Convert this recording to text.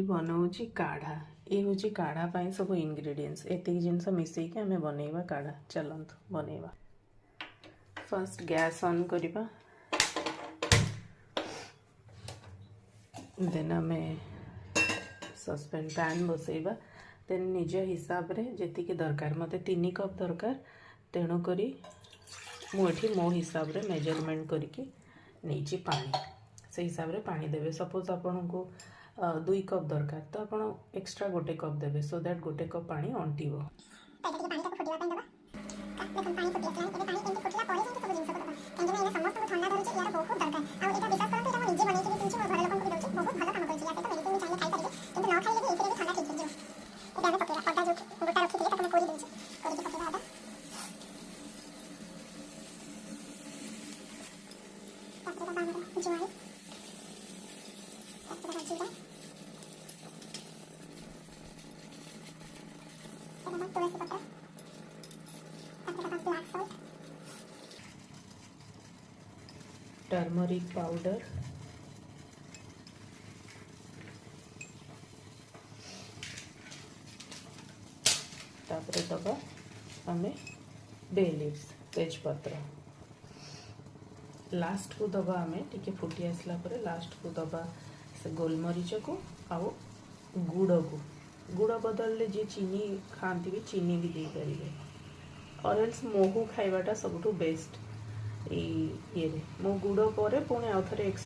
बनाऊँगी काढ़ा। ये हूँ काढ़ा पाई सब इंग्रेडिएंट्स एतिक जिनस मिसेक आम बनइबा काढ़ा। चलतु बनइबा। फर्स्ट गैस ऑन करिबा। देन आम सस्पेन पैन बसइबा। देन निज हिसाब रे जेतिकी दरकार मते 3 कप दरकार तेणुक मुझे मो हिसाब रे मेजरमेंट करके नहीं पानी से हिसाब रे पानी देवे। सपोज आपन को 2 कप दरकार तो आप एक्स्ट्रा गोटे कप देवे सो दैट गोटे कप पानी अंटिबो। टर्मरिक पाउडर, तापरे दबा आमे बे लीव्स तेजपत्र। लास्ट को दबा आमे टिके फुटी आसला परे लास्ट को दबा से गोलमरीच को आउ गुड़ बदल जी चीनी खाती भी चीनी भी दे पारे और एल्स महू खाइबाटा सबुठु बेस्ट। ये मो गुड़ पर पुणी आउ थे